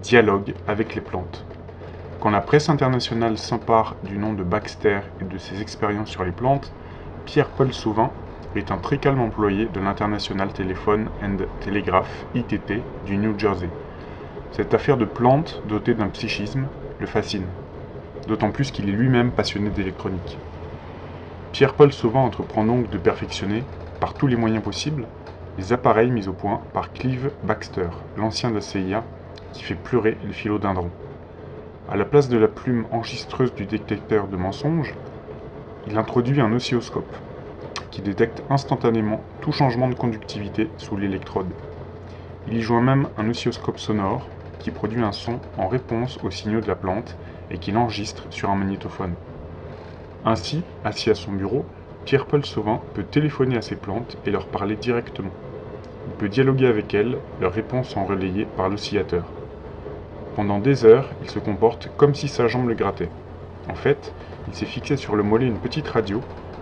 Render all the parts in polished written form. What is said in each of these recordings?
dialogue avec les plantes. Quand la presse internationale s'empare du nom de Baxter et de ses expériences sur les plantes, Pierre-Paul Sauvin est un très calme employé de l'International Telephone and Telegraph (ITT) du New Jersey. Cette affaire de plantes, dotée d'un psychisme, le fascine, d'autant plus qu'il est lui-même passionné d'électronique. Pierre-Paul Sauvin entreprend donc de perfectionner, par tous les moyens possibles, les appareils mis au point par Clive Baxter, l'ancien de la CIA, qui fait pleurer les philodendrons. À la place de la plume enregistreuse du détecteur de mensonges, il introduit un oscilloscope, qui détecte instantanément tout changement de conductivité sous l'électrode. Il y joint même un oscilloscope sonore, qui produit un son en réponse aux signaux de la plante et qu'il enregistre sur un magnétophone. Ainsi, assis à son bureau, Pierre-Paul Sauvin peut téléphoner à ses plantes et leur parler directement. Il peut dialoguer avec elles, leurs réponses sont relayées par l'oscillateur. Pendant des heures, il se comporte comme si sa jambe le grattait. En fait, il s'est fixé sur le mollet une petite radio,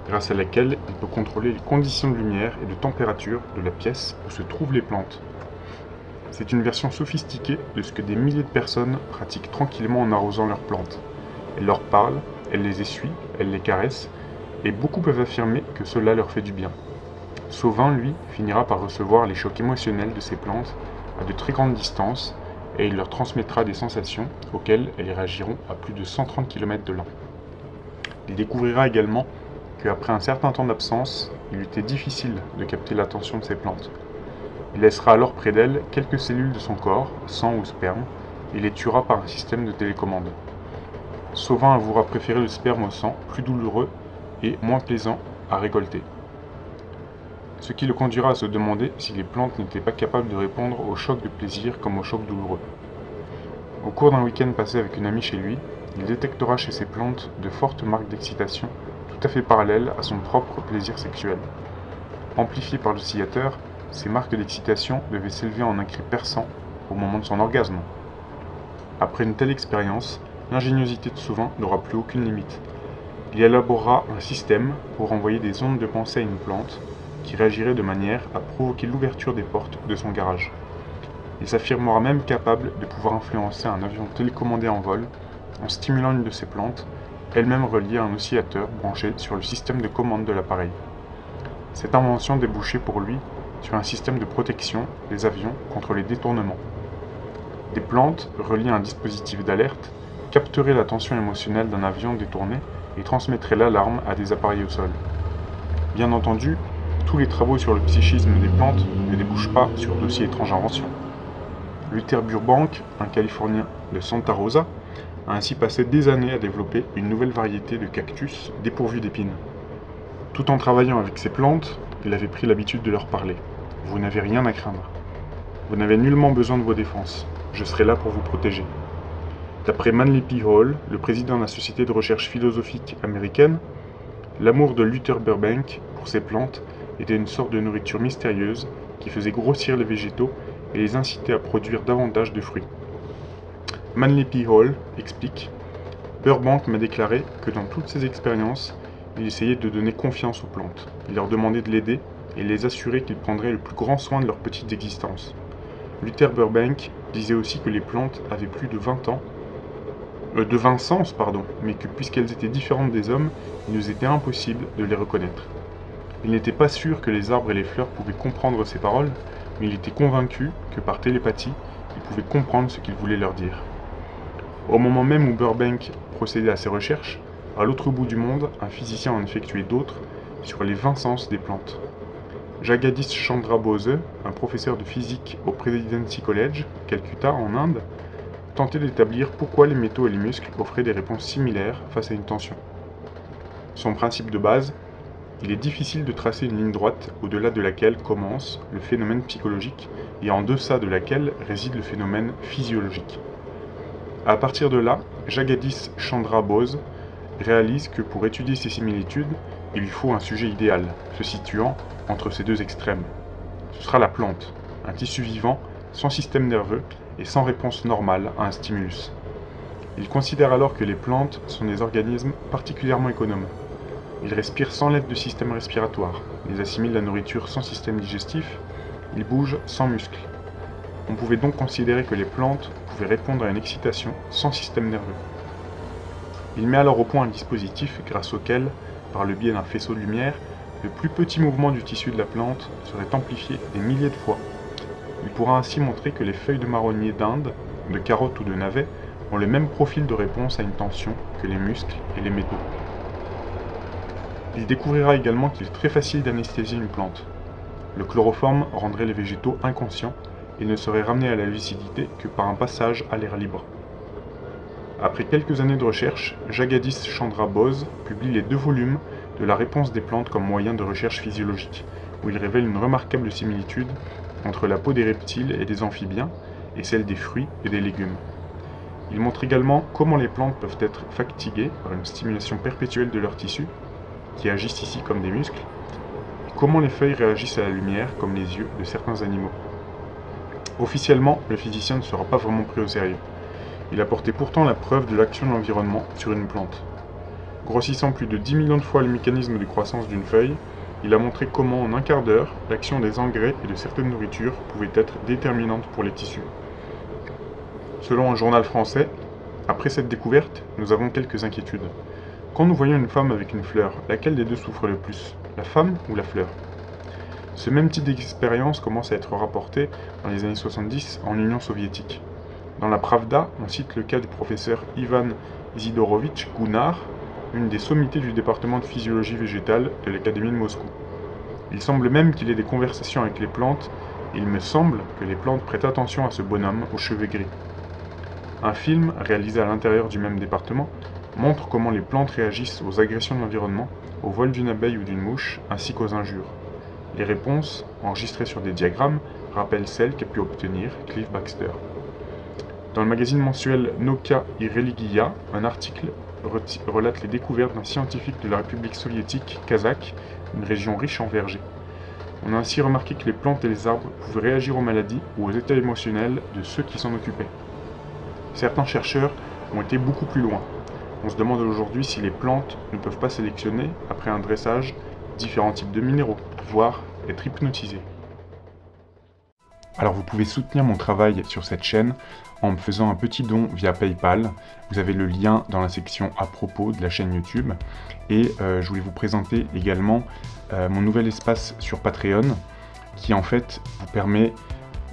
grâce à laquelle il peut contrôler les conditions de lumière et de température de la pièce où se trouvent les plantes. C'est une version sophistiquée de ce que des milliers de personnes pratiquent tranquillement en arrosant leurs plantes. Elle leur parle, elle les essuie, elle les caresse, et beaucoup peuvent affirmer que cela leur fait du bien. Sauvin, lui, finira par recevoir les chocs émotionnels de ces plantes à de très grandes distances, et il leur transmettra des sensations auxquelles elles réagiront à plus de 130 km de là. Il découvrira également qu'après un certain temps d'absence, il lui était difficile de capter l'attention de ces plantes. Il laissera alors près d'elles quelques cellules de son corps, sang ou sperme, et les tuera par un système de télécommande. Sauvin avouera préférer le sperme au sang, plus douloureux et moins plaisant à récolter. Ce qui le conduira à se demander si les plantes n'étaient pas capables de répondre aux chocs de plaisir comme aux chocs douloureux. Au cours d'un week-end passé avec une amie chez lui, il détectera chez ces plantes de fortes marques d'excitation tout à fait parallèles à son propre plaisir sexuel. Amplifiées par l'oscillateur, ces marques d'excitation devaient s'élever en un cri perçant au moment de son orgasme. Après une telle expérience, l'ingéniosité de Sauvin n'aura plus aucune limite. Il élaborera un système pour envoyer des ondes de pensée à une plante qui réagirait de manière à provoquer l'ouverture des portes de son garage. Il s'affirmera même capable de pouvoir influencer un avion télécommandé en vol en stimulant une de ses plantes, elle-même reliée à un oscillateur branché sur le système de commande de l'appareil. Cette invention débouchait pour lui sur un système de protection des avions contre les détournements. Des plantes, reliées à un dispositif d'alerte, capteraient la tension émotionnelle d'un avion détourné et transmettraient l'alarme à des appareils au sol. Bien entendu, tous les travaux sur le psychisme des plantes ne débouchent pas sur d'aussi étranges inventions. Luther Burbank, un Californien de Santa Rosa, a ainsi passé des années à développer une nouvelle variété de cactus dépourvus d'épines. Tout en travaillant avec ces plantes, il avait pris l'habitude de leur parler. Vous n'avez rien à craindre. Vous n'avez nullement besoin de vos défenses. Je serai là pour vous protéger. D'après Manly P. Hall, le président de la Société de recherche philosophique américaine, l'amour de Luther Burbank pour ces plantes était une sorte de nourriture mystérieuse qui faisait grossir les végétaux et les incitait à produire davantage de fruits. Manly P. Hall explique « Burbank m'a déclaré que dans toutes ses expériences, il essayait de donner confiance aux plantes. Il leur demandait de l'aider et les assurait qu'il prendrait le plus grand soin de leurs petites existences. Luther Burbank disait aussi que les plantes avaient plus de 20 sens, mais que puisqu'elles étaient différentes des hommes, il nous était impossible de les reconnaître. Il n'était pas sûr que les arbres et les fleurs pouvaient comprendre ces paroles, mais il était convaincu que par télépathie, ils pouvaient comprendre ce qu'il voulait leur dire. Au moment même où Burbank procédait à ses recherches, à l'autre bout du monde, un physicien en effectuait d'autres sur les 20 sens des plantes. Jagadish Chandra Bose, un professeur de physique au Presidency College, Calcutta, en Inde, tentait d'établir pourquoi les métaux et les muscles offraient des réponses similaires face à une tension. Son principe de base, il est difficile de tracer une ligne droite au-delà de laquelle commence le phénomène psychologique et en deçà de laquelle réside le phénomène physiologique. À partir de là, Jagadish Chandra Bose réalise que pour étudier ces similitudes, il lui faut un sujet idéal, se situant entre ces deux extrêmes. Ce sera la plante, un tissu vivant, sans système nerveux et sans réponse normale à un stimulus. Il considère alors que les plantes sont des organismes particulièrement économes. Ils respirent sans l'aide de système respiratoire, ils assimilent la nourriture sans système digestif, ils bougent sans muscles. On pouvait donc considérer que les plantes pouvaient répondre à une excitation sans système nerveux. Il met alors au point un dispositif grâce auquel, par le biais d'un faisceau de lumière, le plus petit mouvement du tissu de la plante serait amplifié des milliers de fois. Il pourra ainsi montrer que les feuilles de marronnier d'Inde, de carottes ou de navets ont le même profil de réponse à une tension que les muscles et les métaux. Il découvrira également qu'il est très facile d'anesthésier une plante. Le chloroforme rendrait les végétaux inconscients et ne seraient ramenés à la lucidité que par un passage à l'air libre. Après quelques années de recherche, Jagadish Chandra Bose publie les 2 volumes de la réponse des plantes comme moyen de recherche physiologique, où il révèle une remarquable similitude entre la peau des reptiles et des amphibiens et celle des fruits et des légumes. Il montre également comment les plantes peuvent être fatiguées par une stimulation perpétuelle de leurs tissus, qui agissent ici comme des muscles, et comment les feuilles réagissent à la lumière comme les yeux de certains animaux. Officiellement, le physicien ne sera pas vraiment pris au sérieux. Il apportait pourtant la preuve de l'action de l'environnement sur une plante. Grossissant plus de 10 millions de fois le mécanisme de croissance d'une feuille, il a montré comment en un quart d'heure, l'action des engrais et de certaines nourritures pouvait être déterminante pour les tissus. Selon un journal français, après cette découverte, nous avons quelques inquiétudes. Quand nous voyons une femme avec une fleur, laquelle des deux souffre le plus, la femme ou la fleur? Ce même type d'expérience commence à être rapporté dans les années 70 en Union soviétique. Dans la Pravda, on cite le cas du professeur Ivan Isidorovitch Gunnar, une des sommités du département de physiologie végétale de l'Académie de Moscou. Il semble même qu'il ait des conversations avec les plantes, et il me semble que les plantes prêtent attention à ce bonhomme aux cheveux gris. Un film, réalisé à l'intérieur du même département, montre comment les plantes réagissent aux agressions de l'environnement, au vol d'une abeille ou d'une mouche, ainsi qu'aux injures. Les réponses, enregistrées sur des diagrammes, rappellent celles qu'a pu obtenir Cliff Baxter. Dans le magazine mensuel Nauka i Religia, un article relate les découvertes d'un scientifique de la République soviétique kazakh, une région riche en vergers. On a ainsi remarqué que les plantes et les arbres pouvaient réagir aux maladies ou aux états émotionnels de ceux qui s'en occupaient. Certains chercheurs ont été beaucoup plus loin. On se demande aujourd'hui si les plantes ne peuvent pas sélectionner, après un dressage, différents types de minéraux, voire être hypnotisées. Alors vous pouvez soutenir mon travail sur cette chaîne en me faisant un petit don via PayPal. Vous avez le lien dans la section à propos de la chaîne YouTube. Et je voulais vous présenter également mon nouvel espace sur Patreon qui en fait vous permet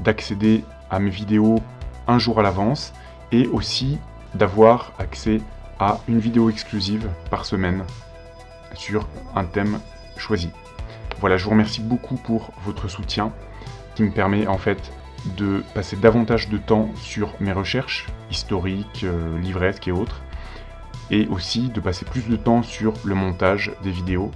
d'accéder à mes vidéos un jour à l'avance et aussi d'avoir accès à une vidéo exclusive par semaine sur un thème choisi. Voilà, je vous remercie beaucoup pour votre soutien qui me permet en fait de passer davantage de temps sur mes recherches historiques, livresques et autres, et aussi de passer plus de temps sur le montage des vidéos